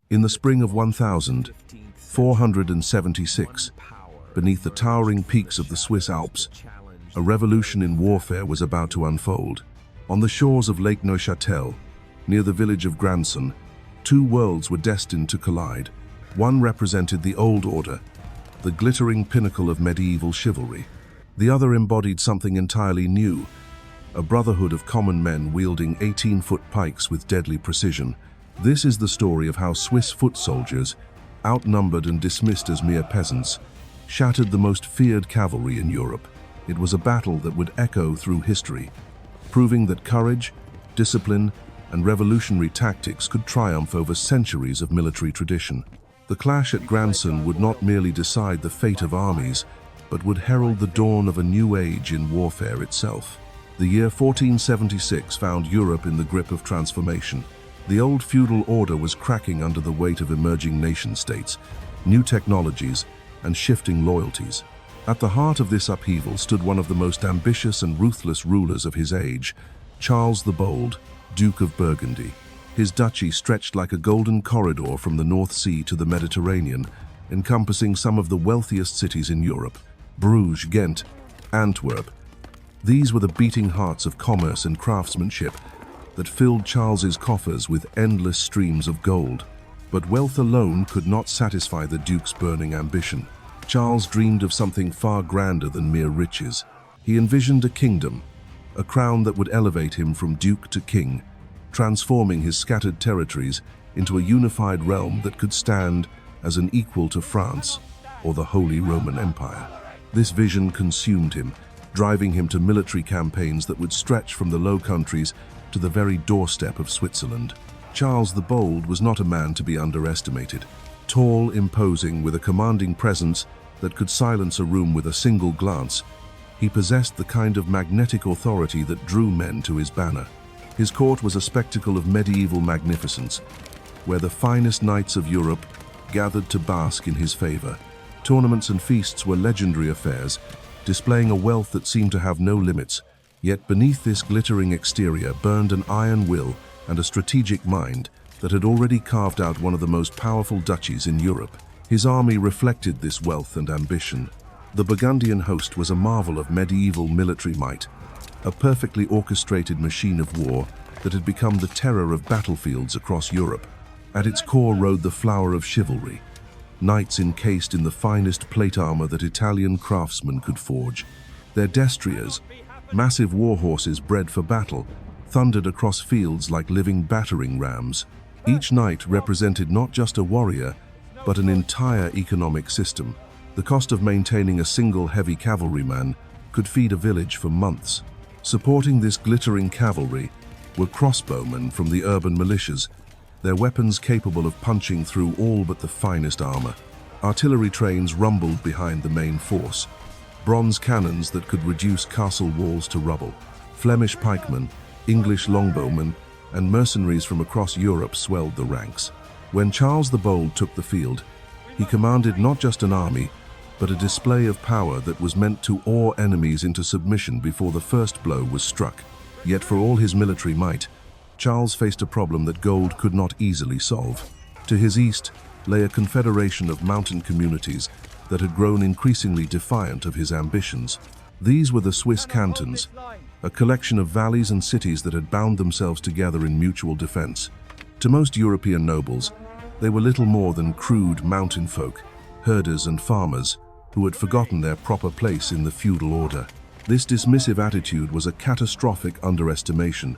In the spring of 1476, beneath the towering peaks of the Swiss Alps, a revolution in warfare was about to unfold. On the shores of Lake Neuchâtel, near the village of Granson, two worlds were destined to collide. One represented the old order, the glittering pinnacle of medieval chivalry. The other embodied something entirely new, a brotherhood of common men wielding 18-foot pikes with deadly precision. This is the story of how Swiss foot soldiers, outnumbered and dismissed as mere peasants, shattered the most feared cavalry in Europe. It was a battle that would echo through history, proving that courage, discipline, and revolutionary tactics could triumph over centuries of military tradition. The clash at Granson would not merely decide the fate of armies, but would herald the dawn of a new age in warfare itself. The year 1476 found Europe in the grip of transformation. The old feudal order was cracking under the weight of emerging nation-states, new technologies, and shifting loyalties. At the heart of this upheaval stood one of the most ambitious and ruthless rulers of his age, Charles the Bold, Duke of Burgundy. His duchy stretched like a golden corridor from the North Sea to the Mediterranean, encompassing some of the wealthiest cities in Europe: Bruges, Ghent, Antwerp. These were the beating hearts of commerce and craftsmanship that filled Charles's coffers with endless streams of gold. But wealth alone could not satisfy the Duke's burning ambition. Charles dreamed of something far grander than mere riches. He envisioned a kingdom, a crown that would elevate him from duke to king, transforming his scattered territories into a unified realm that could stand as an equal to France or the Holy Roman Empire. This vision consumed him, driving him to military campaigns that would stretch from the Low Countries to the very doorstep of Switzerland. Charles the Bold was not a man to be underestimated. Tall, imposing, with a commanding presence that could silence a room with a single glance, he possessed the kind of magnetic authority that drew men to his banner. His court was a spectacle of medieval magnificence, where the finest knights of Europe gathered to bask in his favor. Tournaments and feasts were legendary affairs, displaying a wealth that seemed to have no limits. Yet beneath this glittering exterior burned an iron will and a strategic mind that had already carved out one of the most powerful duchies in Europe. His army reflected this wealth and ambition. The Burgundian host was a marvel of medieval military might, a perfectly orchestrated machine of war that had become the terror of battlefields across Europe. At its core rode the flower of chivalry, knights encased in the finest plate armor that Italian craftsmen could forge. Their destriers, massive war horses bred for battle, thundered across fields like living battering rams. Each knight represented not just a warrior, but an entire economic system. The cost of maintaining a single heavy cavalryman could feed a village for months. Supporting this glittering cavalry were crossbowmen from the urban militias, their weapons capable of punching through all but the finest armor. Artillery trains rumbled behind the main force, bronze cannons that could reduce castle walls to rubble. Flemish pikemen, English longbowmen, and mercenaries from across Europe swelled the ranks. When Charles the Bold took the field, he commanded not just an army, but a display of power that was meant to awe enemies into submission before the first blow was struck. Yet for all his military might, Charles faced a problem that gold could not easily solve. To his east lay a confederation of mountain communities that had grown increasingly defiant of his ambitions. These were the Swiss cantons, a collection of valleys and cities that had bound themselves together in mutual defense. To most European nobles, they were little more than crude mountain folk, herders and farmers, who had forgotten their proper place in the feudal order. This dismissive attitude was a catastrophic underestimation.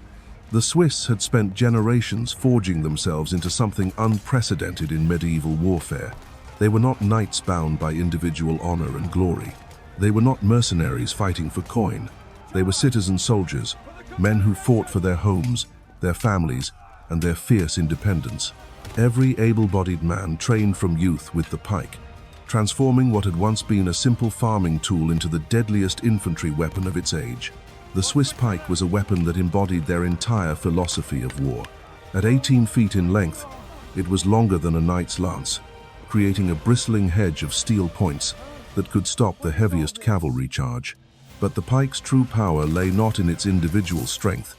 The Swiss had spent generations forging themselves into something unprecedented in medieval warfare. They were not knights bound by individual honor and glory. They were not mercenaries fighting for coin. They were citizen soldiers, men who fought for their homes, their families, and their fierce independence. Every able-bodied man trained from youth with the pike, transforming what had once been a simple farming tool into the deadliest infantry weapon of its age. The Swiss pike was a weapon that embodied their entire philosophy of war. At 18 feet in length, it was longer than a knight's lance, creating a bristling hedge of steel points that could stop the heaviest cavalry charge. But the pike's true power lay not in its individual strength,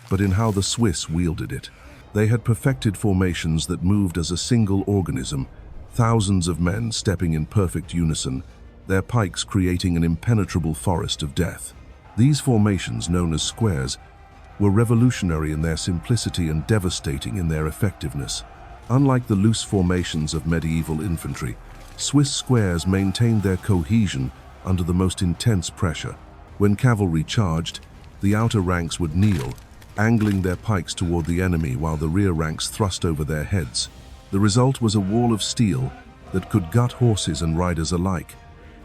but in how the Swiss wielded it. They had perfected formations that moved as a single organism, thousands of men stepping in perfect unison, their pikes creating an impenetrable forest of death. These formations, known as squares, were revolutionary in their simplicity and devastating in their effectiveness. Unlike the loose formations of medieval infantry, Swiss squares maintained their cohesion under the most intense pressure. When cavalry charged, the outer ranks would kneel, angling their pikes toward the enemy while the rear ranks thrust over their heads. The result was a wall of steel that could gut horses and riders alike,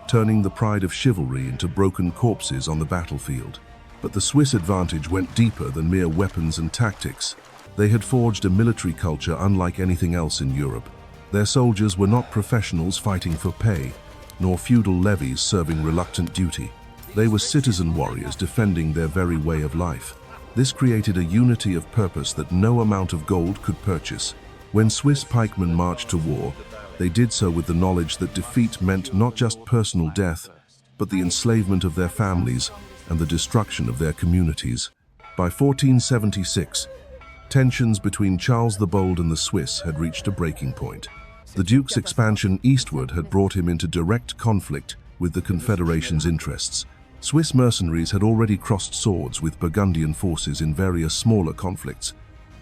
turning the pride of chivalry into broken corpses on the battlefield. But the Swiss advantage went deeper than mere weapons and tactics. They had forged a military culture unlike anything else in Europe. Their soldiers were not professionals fighting for pay, nor feudal levies serving reluctant duty. They were citizen warriors defending their very way of life. This created a unity of purpose that no amount of gold could purchase. When Swiss pikemen marched to war, they did so with the knowledge that defeat meant not just personal death, but the enslavement of their families and the destruction of their communities. By 1476, tensions between Charles the Bold and the Swiss had reached a breaking point. The Duke's expansion eastward had brought him into direct conflict with the Confederation's interests. Swiss mercenaries had already crossed swords with Burgundian forces in various smaller conflicts,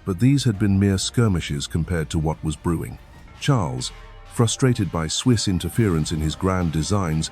but these had been mere skirmishes compared to what was brewing. Charles, frustrated by Swiss interference in his grand designs,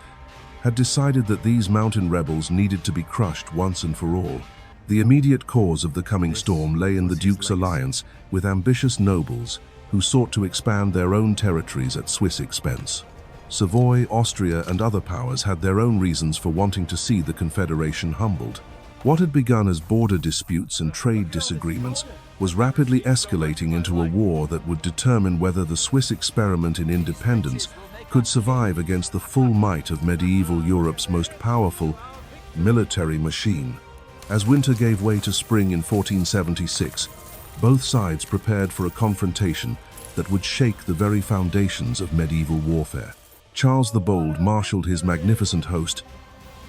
had decided that these mountain rebels needed to be crushed once and for all. The immediate cause of the coming storm lay in the Duke's alliance with ambitious nobles who sought to expand their own territories at Swiss expense. Savoy, Austria, and other powers had their own reasons for wanting to see the Confederation humbled. What had begun as border disputes and trade disagreements was rapidly escalating into a war that would determine whether the Swiss experiment in independence could survive against the full might of medieval Europe's most powerful military machine. As winter gave way to spring in 1476, both sides prepared for a confrontation that would shake the very foundations of medieval warfare. Charles the Bold marshaled his magnificent host,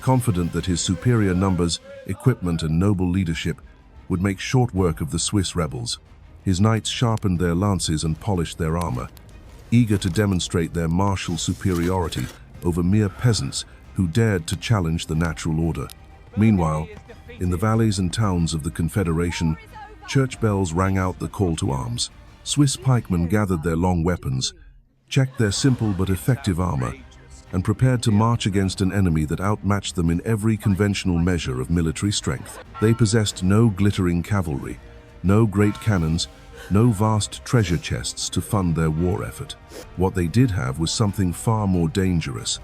confident that his superior numbers, equipment, and noble leadership would make short work of the Swiss rebels. His knights sharpened their lances and polished their armor, eager to demonstrate their martial superiority over mere peasants who dared to challenge the natural order. Meanwhile, in the valleys and towns of the Confederation, church bells rang out the call to arms. Swiss pikemen gathered their long weapons, checked their simple but effective armor, and prepared to march against an enemy that outmatched them in every conventional measure of military strength. They possessed no glittering cavalry, no great cannons, no vast treasure chests to fund their war effort. What they did have was something far more dangerous,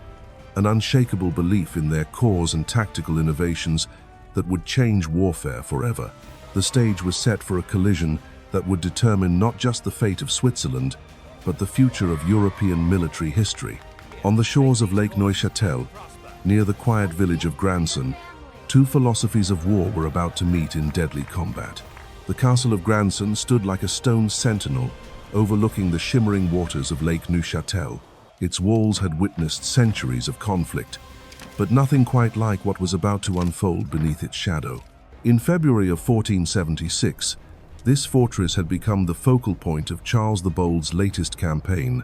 an unshakable belief in their cause and tactical innovations that would change warfare forever. The stage was set for a collision that would determine not just the fate of Switzerland, but the future of European military history. On the shores of Lake Neuchâtel, near the quiet village of Grandson, two philosophies of war were about to meet in deadly combat. The castle of Grandson stood like a stone sentinel overlooking the shimmering waters of Lake Neuchâtel. Its walls had witnessed centuries of conflict, but nothing quite like what was about to unfold beneath its shadow. In February of 1476, this fortress had become the focal point of Charles the Bold's latest campaign,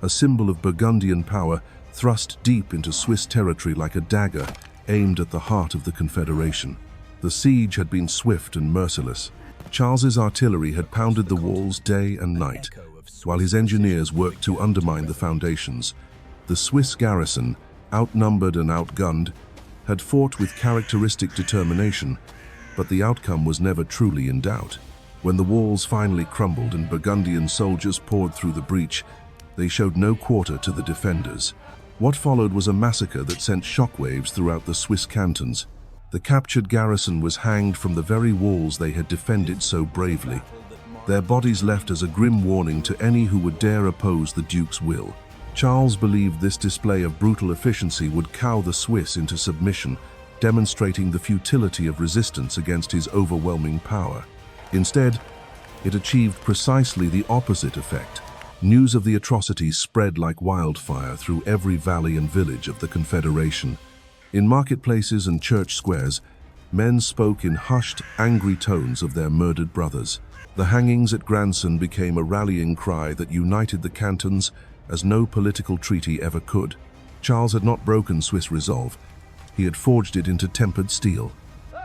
a symbol of Burgundian power thrust deep into Swiss territory like a dagger aimed at the heart of the Confederation. The siege had been swift and merciless. Charles's artillery had pounded the walls day and night, while his engineers worked to undermine the foundations. The Swiss garrison, outnumbered and outgunned, had fought with characteristic determination, but the outcome was never truly in doubt. When the walls finally crumbled and Burgundian soldiers poured through the breach, they showed no quarter to the defenders. What followed was a massacre that sent shockwaves throughout the Swiss cantons. The captured garrison was hanged from the very walls they had defended so bravely, their bodies left as a grim warning to any who would dare oppose the Duke's will. Charles believed this display of brutal efficiency would cow the Swiss into submission, demonstrating the futility of resistance against his overwhelming power. Instead, it achieved precisely the opposite effect. News of the atrocities spread like wildfire through every valley and village of the Confederation. In marketplaces and church squares, men spoke in hushed, angry tones of their murdered brothers. The hangings at Granson became a rallying cry that united the cantons as no political treaty ever could. Charles had not broken Swiss resolve. He had forged it into tempered steel.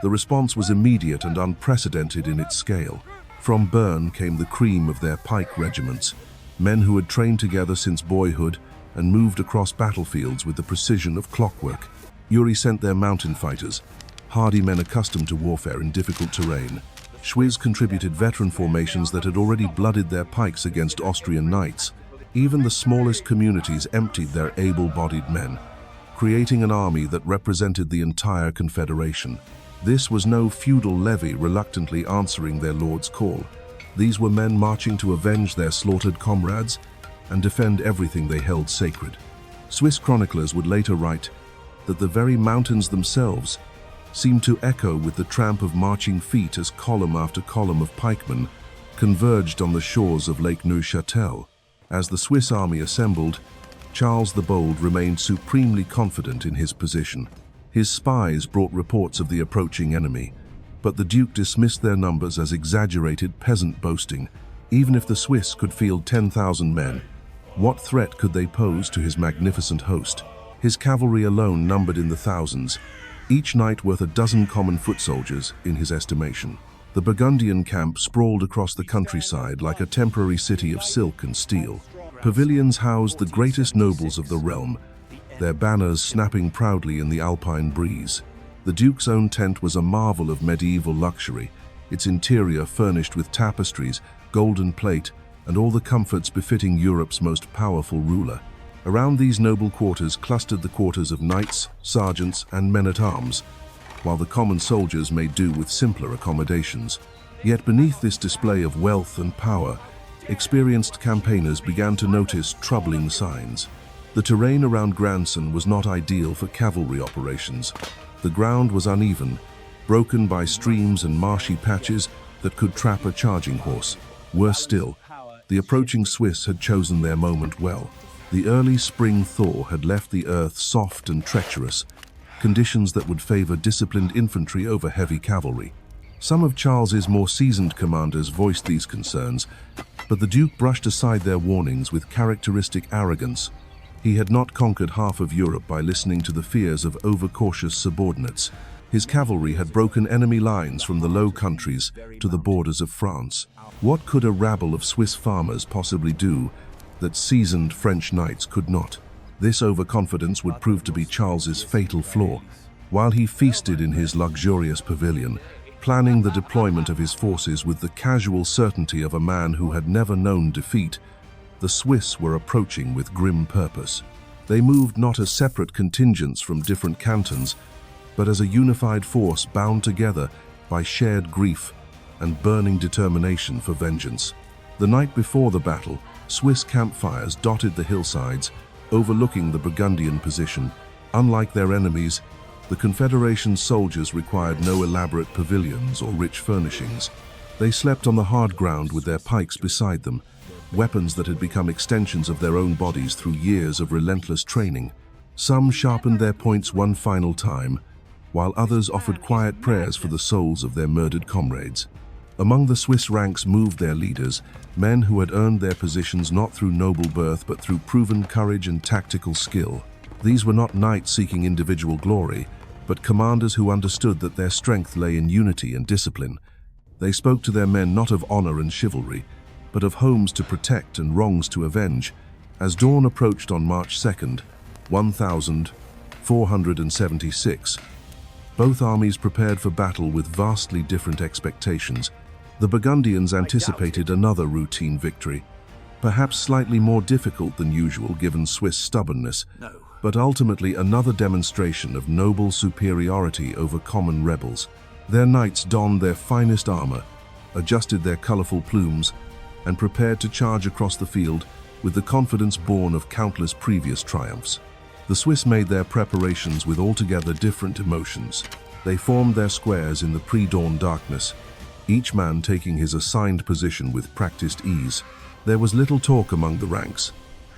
The response was immediate and unprecedented in its scale. From Bern came the cream of their pike regiments, men who had trained together since boyhood and moved across battlefields with the precision of clockwork. Uri sent their mountain fighters, hardy men accustomed to warfare in difficult terrain. Swiss contributed veteran formations that had already blooded their pikes against Austrian knights. Even the smallest communities emptied their able-bodied men, creating an army that represented the entire confederation. This was no feudal levy reluctantly answering their lord's call. These were men marching to avenge their slaughtered comrades and defend everything they held sacred. Swiss chroniclers would later write that the very mountains themselves seemed to echo with the tramp of marching feet as column after column of pikemen converged on the shores of Lake Neuchâtel. As the Swiss army assembled, Charles the Bold remained supremely confident in his position. His spies brought reports of the approaching enemy, but the Duke dismissed their numbers as exaggerated peasant boasting. Even if the Swiss could field 10,000 men, what threat could they pose to his magnificent host? His cavalry alone numbered in the thousands, each knight worth a dozen common foot soldiers in his estimation. The Burgundian camp sprawled across the countryside like a temporary city of silk and steel. Pavilions housed the greatest nobles of the realm, their banners snapping proudly in the alpine breeze. The Duke's own tent was a marvel of medieval luxury, its interior furnished with tapestries, golden plate, and all the comforts befitting Europe's most powerful ruler. Around these noble quarters clustered the quarters of knights, sergeants, and men-at-arms, while the common soldiers made do with simpler accommodations. Yet beneath this display of wealth and power, experienced campaigners began to notice troubling signs. The terrain around Granson was not ideal for cavalry operations. The ground was uneven, broken by streams and marshy patches that could trap a charging horse. Worse still, the approaching Swiss had chosen their moment well. The early spring thaw had left the earth soft and treacherous, conditions that would favor disciplined infantry over heavy cavalry. Some of Charles's more seasoned commanders voiced these concerns, but the Duke brushed aside their warnings with characteristic arrogance. He had not conquered half of Europe by listening to the fears of overcautious subordinates. His cavalry had broken enemy lines from the Low Countries to the borders of France. What could a rabble of Swiss farmers possibly do that seasoned French knights could not? This overconfidence would prove to be Charles's fatal flaw. While he feasted in his luxurious pavilion, planning the deployment of his forces with the casual certainty of a man who had never known defeat, the Swiss were approaching with grim purpose. They moved not as separate contingents from different cantons, but as a unified force bound together by shared grief and burning determination for vengeance. The night before the battle, Swiss campfires dotted the hillsides, overlooking the Burgundian position. Unlike their enemies, the Confederation's soldiers required no elaborate pavilions or rich furnishings. They slept on the hard ground with their pikes beside them, weapons that had become extensions of their own bodies through years of relentless training. Some sharpened their points one final time, while others offered quiet prayers for the souls of their murdered comrades. Among the Swiss ranks moved their leaders, men who had earned their positions not through noble birth but through proven courage and tactical skill. These were not knights seeking individual glory, but commanders who understood that their strength lay in unity and discipline. They spoke to their men not of honor and chivalry, but of homes to protect and wrongs to avenge. As dawn approached on March 2nd, 1476, both armies prepared for battle with vastly different expectations. The Burgundians anticipated another routine victory, perhaps slightly more difficult than usual given Swiss stubbornness, but ultimately another demonstration of noble superiority over common rebels. Their knights donned their finest armor, adjusted their colorful plumes, and prepared to charge across the field with the confidence born of countless previous triumphs. The Swiss made their preparations with altogether different emotions. They formed their squares in the pre-dawn darkness, each man taking his assigned position with practiced ease. There was little talk among the ranks,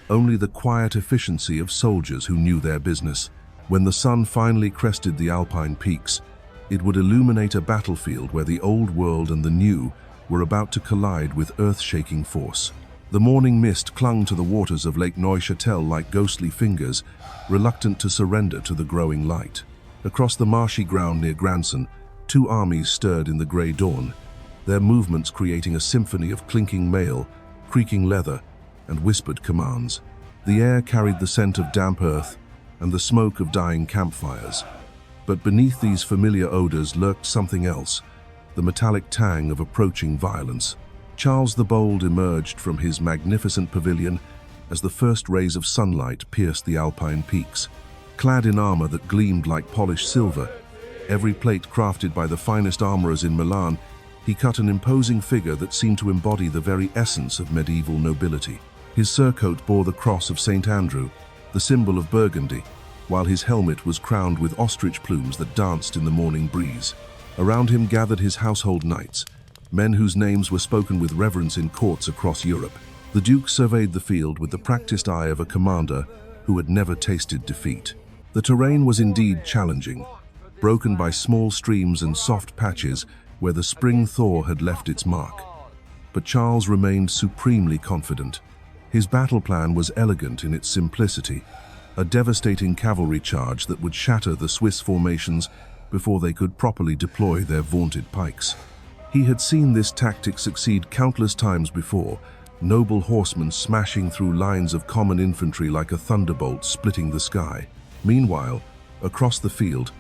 only the quiet efficiency of soldiers who knew their business. When the sun finally crested the alpine peaks, it would illuminate a battlefield where the old world and the new were about to collide with earth-shaking force. The morning mist clung to the waters of Lake Neuchâtel like ghostly fingers, reluctant to surrender to the growing light. Across the marshy ground near Grandson, two armies stirred in the grey dawn, their movements creating a symphony of clinking mail, creaking leather, and whispered commands. The air carried the scent of damp earth and the smoke of dying campfires. But beneath these familiar odors lurked something else, the metallic tang of approaching violence. Charles the Bold emerged from his magnificent pavilion as the first rays of sunlight pierced the alpine peaks. Clad in armor that gleamed like polished silver, every plate crafted by the finest armorers in Milan, he cut an imposing figure that seemed to embody the very essence of medieval nobility. His surcoat bore the cross of St. Andrew, the symbol of Burgundy, while his helmet was crowned with ostrich plumes that danced in the morning breeze. Around him gathered his household knights, men whose names were spoken with reverence in courts across Europe. The Duke surveyed the field with the practiced eye of a commander who had never tasted defeat. The terrain was indeed challenging, broken by small streams and soft patches where the spring thaw had left its mark. But Charles remained supremely confident. His battle plan was elegant in its simplicity, a devastating cavalry charge that would shatter the Swiss formations before they could properly deploy their vaunted pikes. He had seen this tactic succeed countless times before, noble horsemen smashing through lines of common infantry like a thunderbolt splitting the sky. Meanwhile, across the field,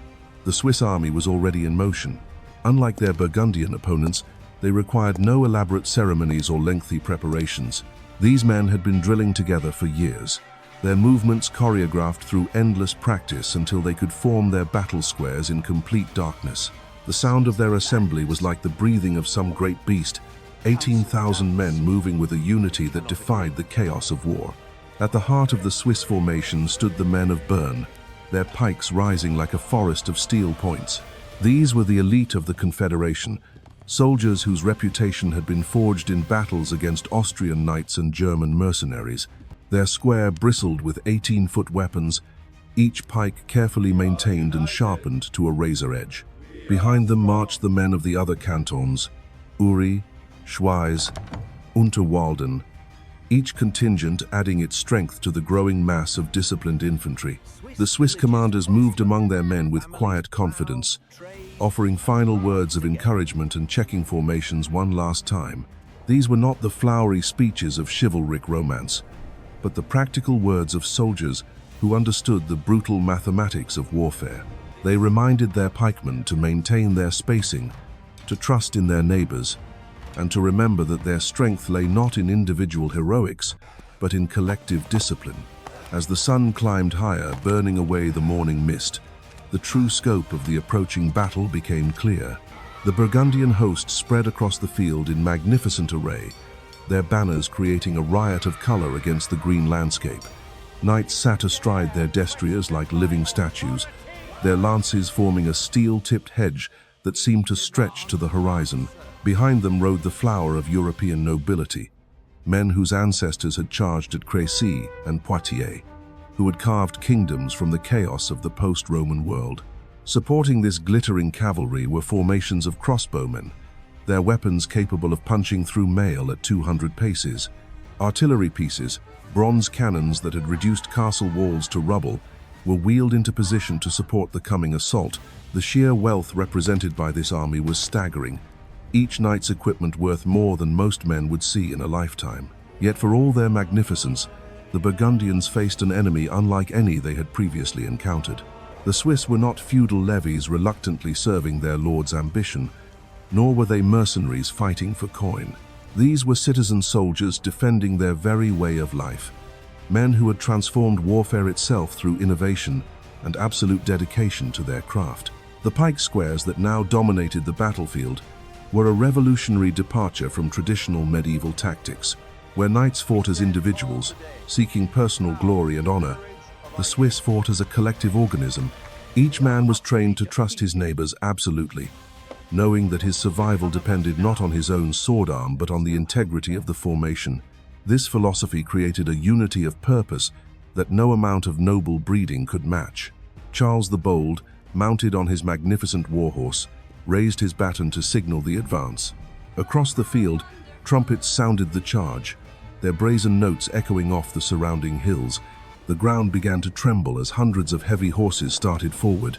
the Swiss army was already in motion. Unlike their Burgundian opponents, they required no elaborate ceremonies or lengthy preparations. These men had been drilling together for years, their movements choreographed through endless practice until they could form their battle squares in complete darkness. The sound of their assembly was like the breathing of some great beast, 18,000 men moving with a unity that defied the chaos of war. At the heart of the Swiss formation stood the men of Bern, their pikes rising like a forest of steel points. These were the elite of the Confederation, soldiers whose reputation had been forged in battles against Austrian knights and German mercenaries. Their square bristled with 18-foot weapons, each pike carefully maintained and sharpened to a razor edge. Behind them marched the men of the other cantons, Uri, Schweiz, Unterwalden, each contingent adding its strength to the growing mass of disciplined infantry. The Swiss commanders moved among their men with quiet confidence, offering final words of encouragement and checking formations one last time. These were not the flowery speeches of chivalric romance, but the practical words of soldiers who understood the brutal mathematics of warfare. They reminded their pikemen to maintain their spacing, to trust in their neighbors, and to remember that their strength lay not in individual heroics, but in collective discipline. As the sun climbed higher, burning away the morning mist, the true scope of the approaching battle became clear. The Burgundian host spread across the field in magnificent array, their banners creating a riot of color against the green landscape. Knights sat astride their destriers like living statues, their lances forming a steel-tipped hedge that seemed to stretch to the horizon. Behind them rode the flower of European nobility, men whose ancestors had charged at Crécy and Poitiers, who had carved kingdoms from the chaos of the post-Roman world. Supporting this glittering cavalry were formations of crossbowmen, their weapons capable of punching through mail at 200 paces, artillery pieces, bronze cannons that had reduced castle walls to rubble, were wheeled into position to support the coming assault. The sheer wealth represented by this army was staggering, each knight's equipment worth more than most men would see in a lifetime. Yet for all their magnificence, the Burgundians faced an enemy unlike any they had previously encountered. The Swiss were not feudal levies reluctantly serving their lord's ambition, nor were they mercenaries fighting for coin. These were citizen soldiers defending their very way of life, men who had transformed warfare itself through innovation and absolute dedication to their craft. The pike squares that now dominated the battlefield were a revolutionary departure from traditional medieval tactics. Where knights fought as individuals, seeking personal glory and honor, the Swiss fought as a collective organism. Each man was trained to trust his neighbors absolutely, knowing that his survival depended not on his own sword arm but on the integrity of the formation. This philosophy created a unity of purpose that no amount of noble breeding could match. Charles the Bold, mounted on his magnificent warhorse, raised his baton to signal the advance. Across the field, trumpets sounded the charge, their brazen notes echoing off the surrounding hills. The ground began to tremble as hundreds of heavy horses started forward,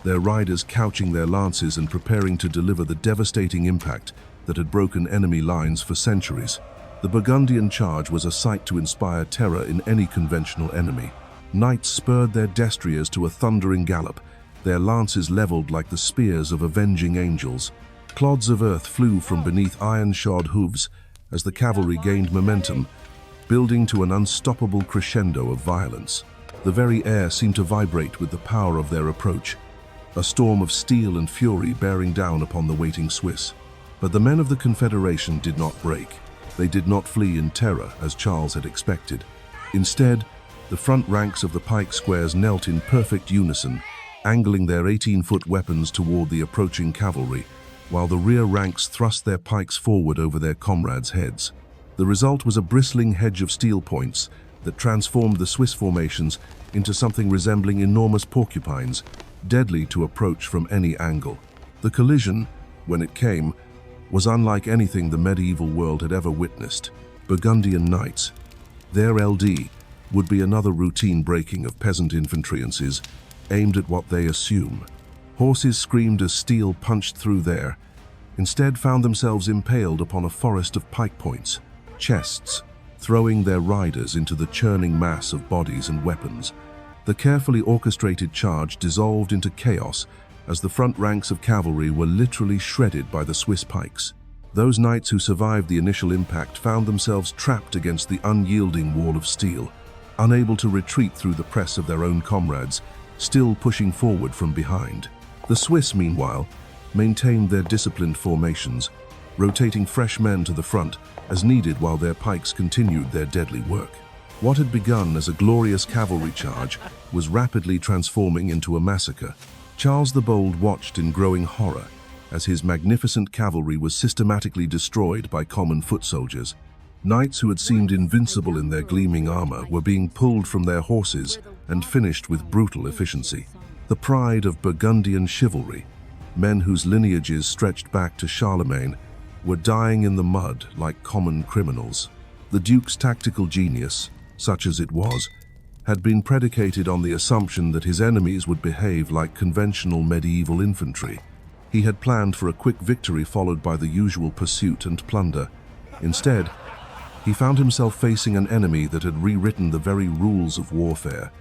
their riders couching their lances and preparing to deliver the devastating impact that had broken enemy lines for centuries. The Burgundian charge was a sight to inspire terror in any conventional enemy. Knights spurred their destriers to a thundering gallop, their lances leveled like the spears of avenging angels. Clods of earth flew from beneath iron-shod hooves as the cavalry gained momentum, building to an unstoppable crescendo of violence. The very air seemed to vibrate with the power of their approach, a storm of steel and fury bearing down upon the waiting Swiss. But the men of the Confederation did not break. They did not flee in terror, as Charles had expected. Instead, the front ranks of the pike squares knelt in perfect unison, angling their 18-foot weapons toward the approaching cavalry, while the rear ranks thrust their pikes forward over their comrades' heads. The result was a bristling hedge of steel points that transformed the Swiss formations into something resembling enormous porcupines, deadly to approach from any angle. The collision, when it came, was unlike anything the medieval world had ever witnessed. Burgundian knights, their LD, would be another routine breaking of peasant infantry's, aimed at what they assume. Horses screamed as steel punched through there, instead found themselves impaled upon a forest of pike points, chests, throwing their riders into the churning mass of bodies and weapons. The carefully orchestrated charge dissolved into chaos as the front ranks of cavalry were literally shredded by the Swiss pikes. Those knights who survived the initial impact found themselves trapped against the unyielding wall of steel, unable to retreat through the press of their own comrades, still pushing forward from behind. The Swiss, meanwhile, maintained their disciplined formations, rotating fresh men to the front as needed while their pikes continued their deadly work. What had begun as a glorious cavalry charge was rapidly transforming into a massacre. Charles the Bold watched in growing horror as his magnificent cavalry was systematically destroyed by common foot soldiers. Knights who had seemed invincible in their gleaming armor were being pulled from their horses and finished with brutal efficiency. The pride of Burgundian chivalry, men whose lineages stretched back to Charlemagne, were dying in the mud like common criminals. The Duke's tactical genius, such as it was, had been predicated on the assumption that his enemies would behave like conventional medieval infantry. He had planned for a quick victory followed by the usual pursuit and plunder. Instead, he found himself facing an enemy that had rewritten the very rules of warfare,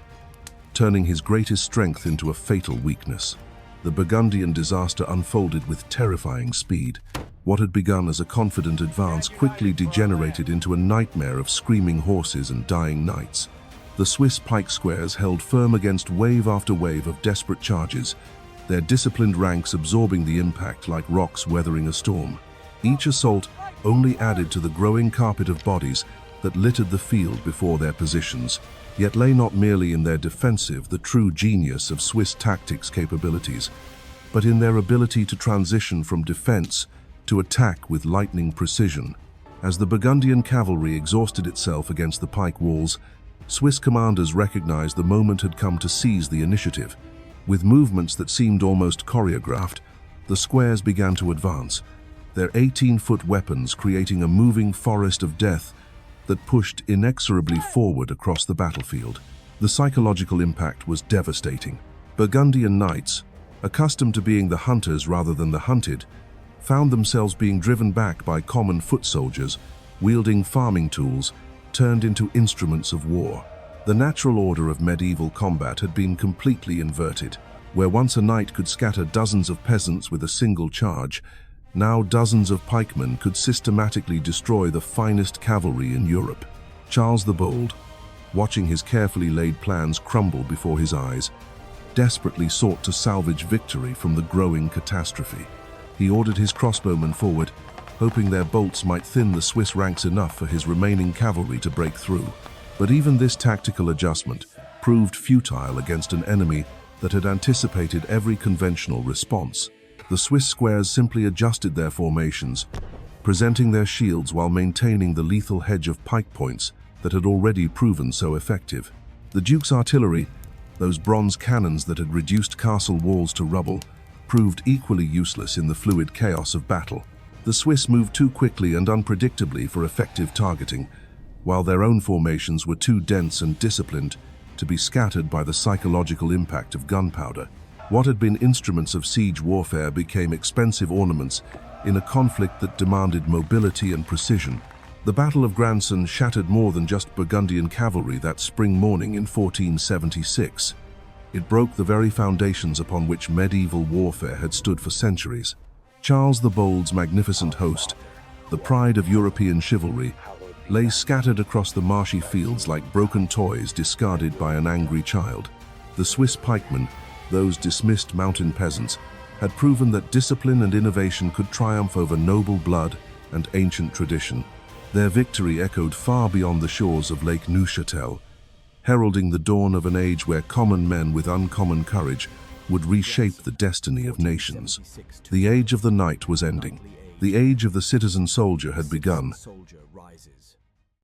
turning his greatest strength into a fatal weakness. The Burgundian disaster unfolded with terrifying speed. What had begun as a confident advance quickly degenerated into a nightmare of screaming horses and dying knights. The Swiss pike squares held firm against wave after wave of desperate charges, their disciplined ranks absorbing the impact like rocks weathering a storm. Each assault only added to the growing carpet of bodies that littered the field before their positions, yet lay not merely in their defensive the true genius of Swiss tactics capabilities, but in their ability to transition from defense to attack with lightning precision. As the Burgundian cavalry exhausted itself against the pike walls, Swiss commanders recognized the moment had come to seize the initiative. With movements that seemed almost choreographed, the squares began to advance, their 18-foot weapons creating a moving forest of death that pushed inexorably forward across the battlefield. The psychological impact was devastating. Burgundian knights, accustomed to being the hunters rather than the hunted, found themselves being driven back by common foot soldiers, wielding farming tools, turned into instruments of war. The natural order of medieval combat had been completely inverted. Where once a knight could scatter dozens of peasants with a single charge, now dozens of pikemen could systematically destroy the finest cavalry in Europe. Charles the Bold, watching his carefully laid plans crumble before his eyes, desperately sought to salvage victory from the growing catastrophe. He ordered his crossbowmen forward, hoping their bolts might thin the Swiss ranks enough for his remaining cavalry to break through. But even this tactical adjustment proved futile against an enemy that had anticipated every conventional response. The Swiss squares simply adjusted their formations, presenting their shields while maintaining the lethal hedge of pike points that had already proven so effective. The Duke's artillery, those bronze cannons that had reduced castle walls to rubble, proved equally useless in the fluid chaos of battle. The Swiss moved too quickly and unpredictably for effective targeting, while their own formations were too dense and disciplined to be scattered by the psychological impact of gunpowder. What had been instruments of siege warfare became expensive ornaments in a conflict that demanded mobility and precision. The Battle of Granson shattered more than just Burgundian cavalry that spring morning in 1476. It broke the very foundations upon which medieval warfare had stood for centuries. Charles the Bold's magnificent host, the pride of European chivalry, lay scattered across the marshy fields like broken toys discarded by an angry child. The Swiss pikemen, those dismissed mountain peasants, had proven that discipline and innovation could triumph over noble blood and ancient tradition. Their victory echoed far beyond the shores of Lake Neuchâtel, heralding the dawn of an age where common men with uncommon courage would reshape the destiny of nations. The age of the knight was ending. The age of the citizen soldier had begun,